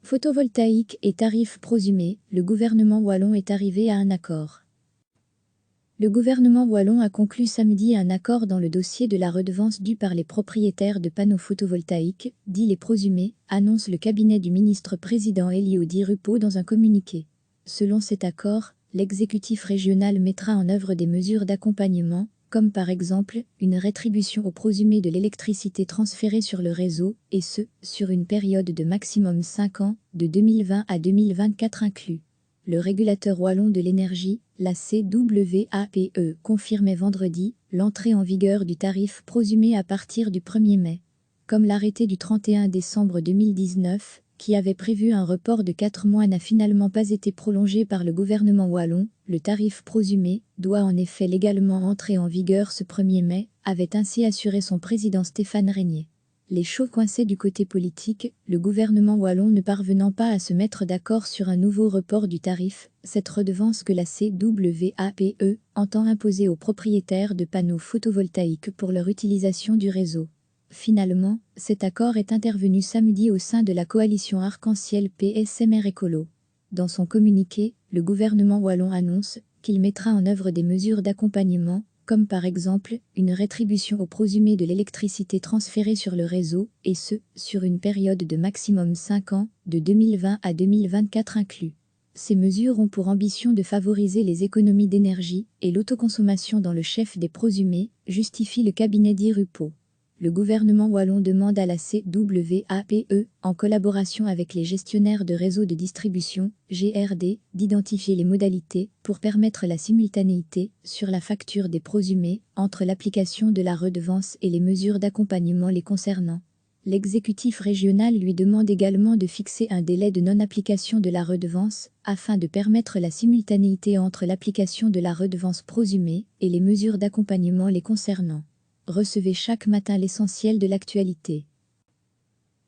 Photovoltaïque et tarifs prosumés, le gouvernement wallon est arrivé à un accord. Le gouvernement wallon a conclu samedi un accord dans le dossier de la redevance due par les propriétaires de panneaux photovoltaïques, dits les prosumés, annonce le cabinet du ministre-président Elio Di Rupo dans un communiqué. Selon cet accord, l'exécutif régional mettra en œuvre des mesures d'accompagnement, comme par exemple une rétribution aux prosumés de l'électricité transférée sur le réseau, et ce, sur une période de maximum 5 ans, de 2020 à 2024 inclus. Le régulateur wallon de l'énergie, la CWAPE, confirmait vendredi l'entrée en vigueur du tarif prosumé à partir du 1er mai. Comme l'arrêté du 31 décembre 2019, qui avait prévu un report de 4 mois n'a finalement pas été prolongé par le gouvernement wallon, le tarif prosumé doit en effet légalement entrer en vigueur ce 1er mai, avait ainsi assuré son président Stéphane Régnier. Les chauds coincés du côté politique, le gouvernement wallon ne parvenant pas à se mettre d'accord sur un nouveau report du tarif, cette redevance que la CWAPE entend imposer aux propriétaires de panneaux photovoltaïques pour leur utilisation du réseau. Finalement, cet accord est intervenu samedi au sein de la coalition Arc-en-Ciel PSMR Écolo. Dans son communiqué, le gouvernement wallon annonce qu'il mettra en œuvre des mesures d'accompagnement, comme par exemple une rétribution aux prosumés de l'électricité transférée sur le réseau, et ce, sur une période de maximum 5 ans, de 2020 à 2024 inclus. Ces mesures ont pour ambition de favoriser les économies d'énergie et l'autoconsommation dans le chef des prosumés, justifie le cabinet Di Rupo. Le gouvernement wallon demande à la CWAPE, en collaboration avec les gestionnaires de réseaux de distribution, GRD, d'identifier les modalités pour permettre la simultanéité, sur la facture des prosumés, entre l'application de la redevance et les mesures d'accompagnement les concernant. L'exécutif régional lui demande également de fixer un délai de non-application de la redevance, afin de permettre la simultanéité entre l'application de la redevance prosumée et les mesures d'accompagnement les concernant. Recevez chaque matin l'essentiel de l'actualité.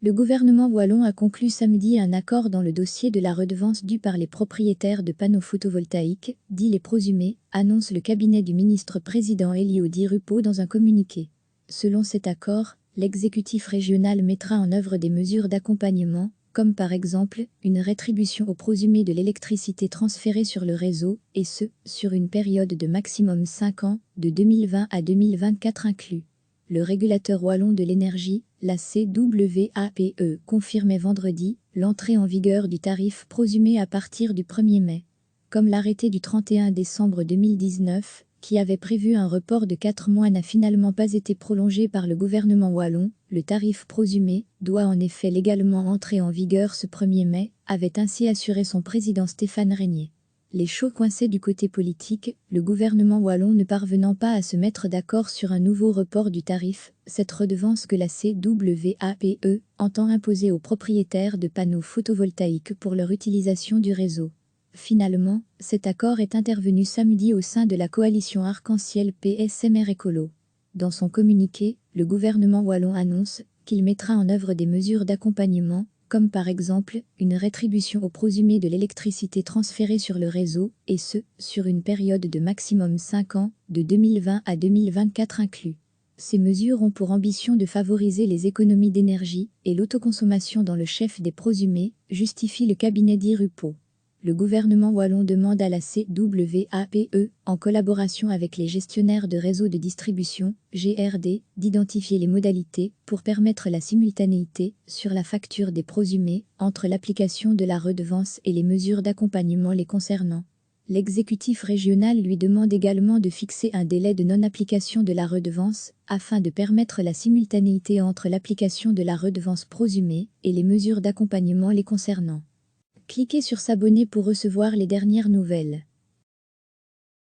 Le gouvernement wallon a conclu samedi un accord dans le dossier de la redevance due par les propriétaires de panneaux photovoltaïques, dits les prosumés, annonce le cabinet du ministre-président Elio Di Rupo dans un communiqué. Selon cet accord, l'exécutif régional mettra en œuvre des mesures d'accompagnement, comme par exemple une rétribution aux prosumés de l'électricité transférée sur le réseau, et ce, sur une période de maximum 5 ans, de 2020 à 2024 inclus. Le régulateur wallon de l'énergie, la CWAPE, confirmait vendredi l'entrée en vigueur du tarif prosumé à partir du 1er mai. Comme l'arrêté du 31 décembre 2019, qui avait prévu un report de 4 mois n'a finalement pas été prolongé par le gouvernement wallon, le tarif prosumé doit en effet légalement entrer en vigueur ce 1er mai, avait ainsi assuré son président Stéphane Régnier. Les chauds coincés du côté politique, le gouvernement wallon ne parvenant pas à se mettre d'accord sur un nouveau report du tarif, cette redevance que la CWAPE entend imposer aux propriétaires de panneaux photovoltaïques pour leur utilisation du réseau. Finalement, cet accord est intervenu samedi au sein de la coalition Arc-en-Ciel PSMR Écolo. Dans son communiqué, le gouvernement wallon annonce qu'il mettra en œuvre des mesures d'accompagnement, comme par exemple une rétribution aux prosumés de l'électricité transférée sur le réseau, et ce, sur une période de maximum 5 ans, de 2020 à 2024 inclus. Ces mesures ont pour ambition de favoriser les économies d'énergie et l'autoconsommation dans le chef des prosumés, justifie le cabinet Di Rupo. Le gouvernement wallon demande à la CWAPE, en collaboration avec les gestionnaires de réseaux de distribution, GRD, d'identifier les modalités pour permettre la simultanéité, sur la facture des prosumés, entre l'application de la redevance et les mesures d'accompagnement les concernant. L'exécutif régional lui demande également de fixer un délai de non-application de la redevance, afin de permettre la simultanéité entre l'application de la redevance prosumée et les mesures d'accompagnement les concernant. Cliquez sur s'abonner pour recevoir les dernières nouvelles.